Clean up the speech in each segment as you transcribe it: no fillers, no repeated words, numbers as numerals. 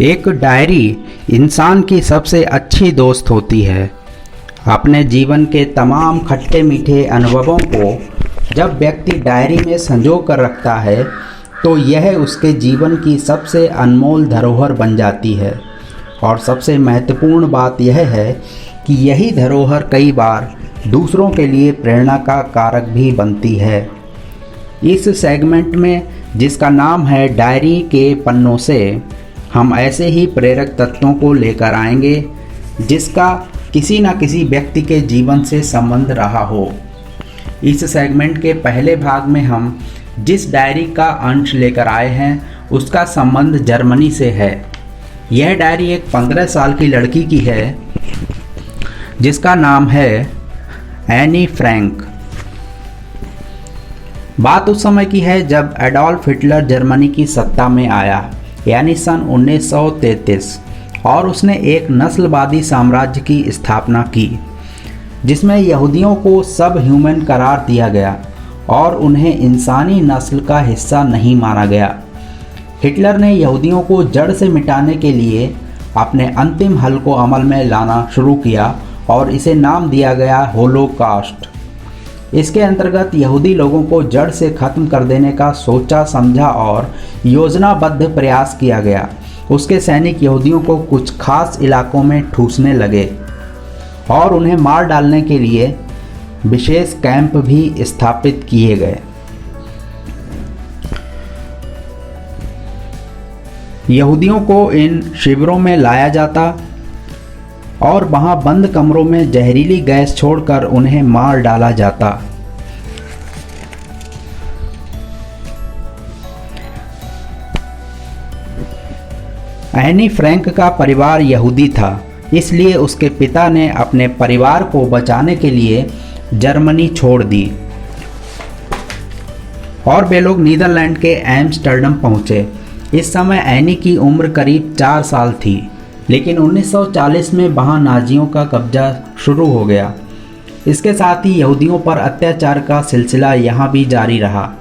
एक डायरी इंसान की सबसे अच्छी दोस्त होती है। अपने जीवन के तमाम खट्टे मीठे अनुभवों को जब व्यक्ति डायरी में संजो कर रखता है तो यह उसके जीवन की सबसे अनमोल धरोहर बन जाती है। और सबसे महत्वपूर्ण बात यह है कि यही धरोहर कई बार दूसरों के लिए प्रेरणा का कारक भी बनती है। इस सेगमेंट में, जिसका नाम है डायरी के पन्नों से, हम ऐसे ही प्रेरक तत्वों को लेकर आएंगे जिसका किसी न किसी व्यक्ति के जीवन से संबंध रहा हो। इस सेगमेंट के पहले भाग में हम जिस डायरी का अंश लेकर आए हैं उसका संबंध जर्मनी से है। यह डायरी एक 15 साल की लड़की की है जिसका नाम है एनी फ्रैंक। बात उस समय की है जब एडोल्फ हिटलर जर्मनी की सत्ता में आया, यानी सन 1933, और उसने एक नस्लवादी साम्राज्य की स्थापना की जिसमें यहूदियों को सब ह्यूमन करार दिया गया और उन्हें इंसानी नस्ल का हिस्सा नहीं माना गया। हिटलर ने यहूदियों को जड़ से मिटाने के लिए अपने अंतिम हल को अमल में लाना शुरू किया और इसे नाम दिया गया होलोकॉस्ट। इसके अंतर्गत यहूदी लोगों को जड़ से ख़त्म कर देने का सोचा समझा और योजनाबद्ध प्रयास किया गया। उसके सैनिक यहूदियों को कुछ खास इलाकों में ठूंसने लगे और उन्हें मार डालने के लिए विशेष कैंप भी स्थापित किए गए। यहूदियों को इन शिविरों में लाया जाता और वहां बंद कमरों में जहरीली गैस छोड़कर उन्हें मार डाला जाता। एनी फ्रैंक का परिवार यहूदी था, इसलिए उसके पिता ने अपने परिवार को बचाने के लिए जर्मनी छोड़ दी और वे लोग नीदरलैंड के एम्स्टर्डम पहुंचे। इस समय एनी की उम्र करीब 4 साल थी, लेकिन 1940 में वहाँ नाजियों का कब्जा शुरू हो गया। इसके साथ ही यहूदियों पर अत्याचार का सिलसिला यहाँ भी जारी रहा।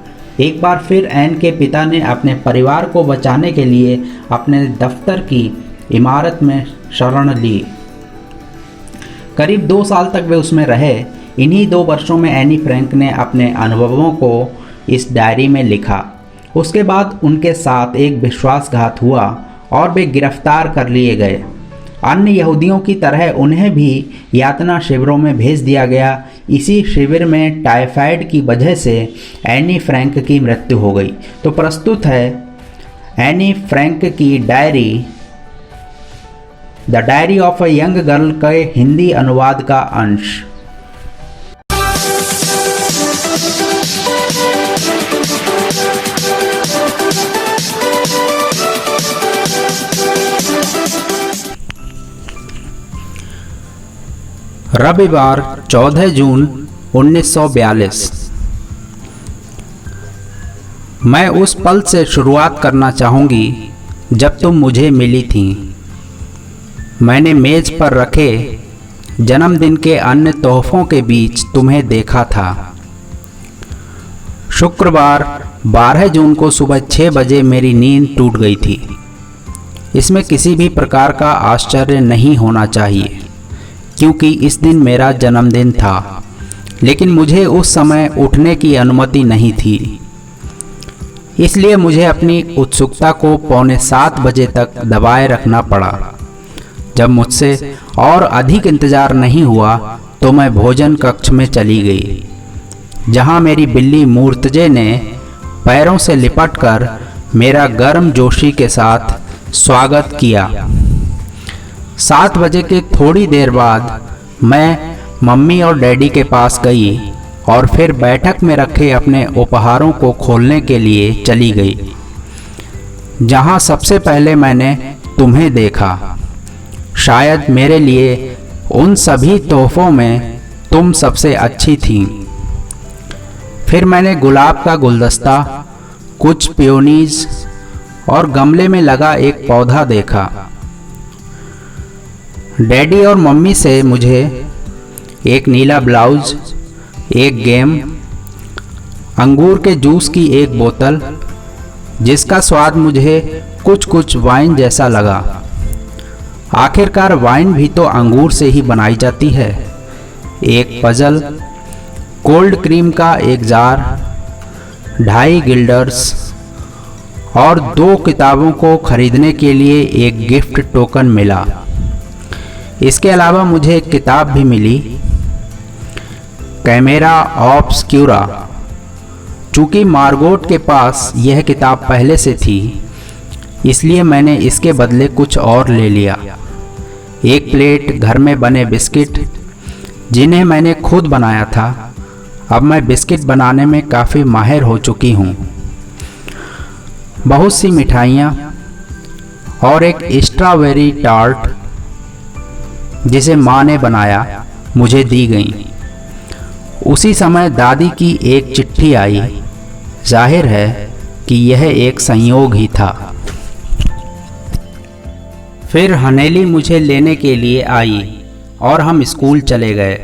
एक बार फिर एन के पिता ने अपने परिवार को बचाने के लिए अपने दफ्तर की इमारत में शरण ली। करीब 2 साल तक वे उसमें रहे। इन्हीं 2 वर्षों में एनी फ्रैंक ने अपने अनुभवों को इस डायरी में लिखा। उसके बाद उनके साथ एक विश्वासघात हुआ और वे गिरफ्तार कर लिए गए। अन्य यहूदियों की तरह उन्हें भी यातना शिविरों में भेज दिया गया। इसी शिविर में टाइफाइड की वजह से एनी फ्रैंक की मृत्यु हो गई। तो प्रस्तुत है एनी फ्रैंक की diary, the diary of a young girl के हिंदी अनुवाद का अंश। रविवार 14 जून 1942। मैं उस पल से शुरुआत करना चाहूँगी जब तुम मुझे मिली थी। मैंने मेज़ पर रखे जन्मदिन के अन्य तोहफों के बीच तुम्हें देखा था। शुक्रवार 12 जून को सुबह 6 बजे मेरी नींद टूट गई थी। इसमें किसी भी प्रकार का आश्चर्य नहीं होना चाहिए क्योंकि इस दिन मेरा जन्मदिन था, लेकिन मुझे उस समय उठने की अनुमति नहीं थी। इसलिए मुझे अपनी उत्सुकता को 6:45 बजे तक दबाए रखना पड़ा। जब मुझसे और अधिक इंतजार नहीं हुआ तो मैं भोजन कक्ष में चली गई, जहां मेरी बिल्ली मूर्तजे ने पैरों से लिपटकर मेरा गर्मजोशी के साथ स्वागत किया। 7 बजे के थोड़ी देर बाद मैं मम्मी और डैडी के पास गई और फिर बैठक में रखे अपने उपहारों को खोलने के लिए चली गई, जहां सबसे पहले मैंने तुम्हें देखा। शायद मेरे लिए उन सभी तोहफों में तुम सबसे अच्छी थी। फिर मैंने गुलाब का गुलदस्ता, कुछ पियोनीज और गमले में लगा एक पौधा देखा। डैडी और मम्मी से मुझे एक नीला ब्लाउज, एक गेम, अंगूर के जूस की एक बोतल, जिसका स्वाद मुझे कुछ कुछ वाइन जैसा लगा। आखिरकार वाइन भी तो अंगूर से ही बनाई जाती है। एक पजल, कोल्ड क्रीम का एक जार, 2.5 गिल्डर्स और 2 किताबों को खरीदने के लिए एक गिफ्ट टोकन मिला। इसके अलावा मुझे एक किताब भी मिली, कैमेरा ऑब्सक्यूरा। चूँकि मार्गोट के पास यह किताब पहले से थी, इसलिए मैंने इसके बदले कुछ और ले लिया। एक प्लेट घर में बने बिस्किट, जिन्हें मैंने खुद बनाया था। अब मैं बिस्किट बनाने में काफ़ी माहिर हो चुकी हूँ। बहुत सी मिठाइयाँ और एक स्ट्रॉबेरी टार्ट, जिसे माँ ने बनाया, मुझे दी गई। उसी समय दादी की एक चिट्ठी आई। जाहिर है कि यह एक संयोग ही था। फिर हनेली मुझे लेने के लिए आई और हम स्कूल चले गए।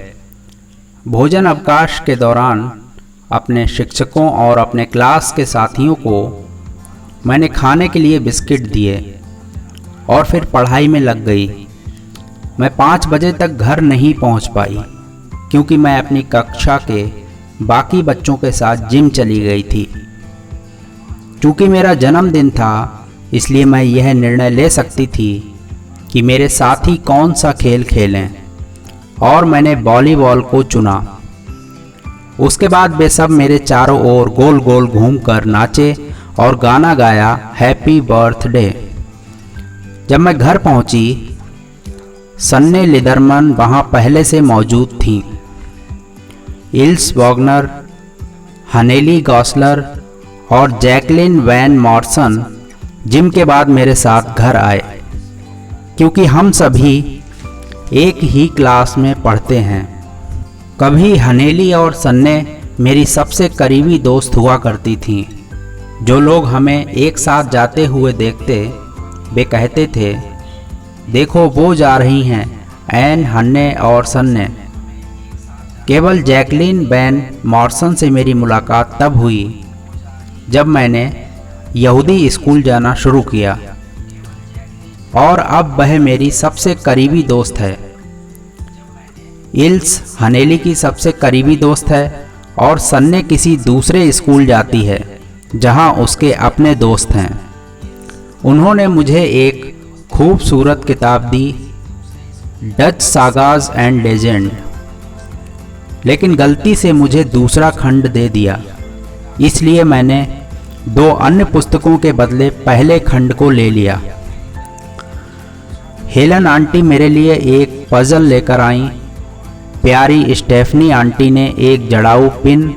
भोजन अवकाश के दौरान अपने शिक्षकों और अपने क्लास के साथियों को मैंने खाने के लिए बिस्किट दिए और फिर पढ़ाई में लग गई। मैं 5 बजे तक घर नहीं पहुंच पाई, क्योंकि मैं अपनी कक्षा के बाकी बच्चों के साथ जिम चली गई थी। चूँकि मेरा जन्मदिन था, इसलिए मैं यह निर्णय ले सकती थी कि मेरे साथी कौन सा खेल खेलें, और मैंने वॉलीबॉल को चुना। उसके बाद वे सब मेरे चारों ओर गोल गोल घूमकर नाचे और गाना गाया, हैप्पी बर्थडे। जब मैं घर पहुंची, सन्ने लिदरमन वहां पहले से मौजूद थी। इल्स वॉगनर, हनेली गॉसलर और जैकलिन वैन मॉर्सन जिम के बाद मेरे साथ घर आए, क्योंकि हम सभी एक ही क्लास में पढ़ते हैं। कभी हनेली और सन्ने मेरी सबसे करीबी दोस्त हुआ करती थीं। जो लोग हमें एक साथ जाते हुए देखते, वे कहते थे, देखो वो जा रही हैं एन, हन्ने और सन्ने। केवल जैकलिन वैन मॉर्सन से मेरी मुलाकात तब हुई जब मैंने यहूदी स्कूल जाना शुरू किया, और अब वह मेरी सबसे करीबी दोस्त है। इल्स हनेली की सबसे करीबी दोस्त है और सन्ने किसी दूसरे स्कूल जाती है जहां उसके अपने दोस्त हैं। उन्होंने मुझे एक खूबसूरत किताब दी, डच सागाज एंड लेजेंड, लेकिन गलती से मुझे दूसरा खंड दे दिया। इसलिए मैंने 2 अन्य पुस्तकों के बदले पहले खंड को ले लिया। हेलन आंटी मेरे लिए एक पजल लेकर आईं। प्यारी स्टेफनी आंटी ने एक जड़ाऊ पिन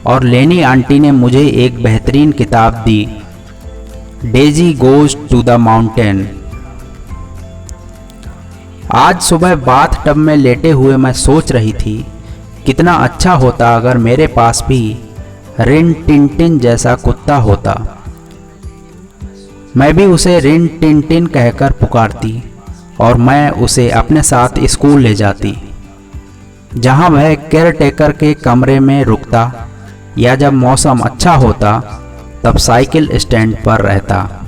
और लेनी आंटी ने मुझे एक बेहतरीन किताब दी, Daisy goes to the mountain. आज सुबह बाथ टब में लेटे हुए मैं सोच रही थी, कितना अच्छा होता अगर मेरे पास भी रिन टिन जैसा कुत्ता होता। मैं भी उसे रिन टिन कहकर पुकारती और मैं उसे अपने साथ स्कूल ले जाती, जहां वह केयर टेकर के कमरे में रुकता, या जब मौसम अच्छा होता तब साइकिल स्टैंड पर रहता।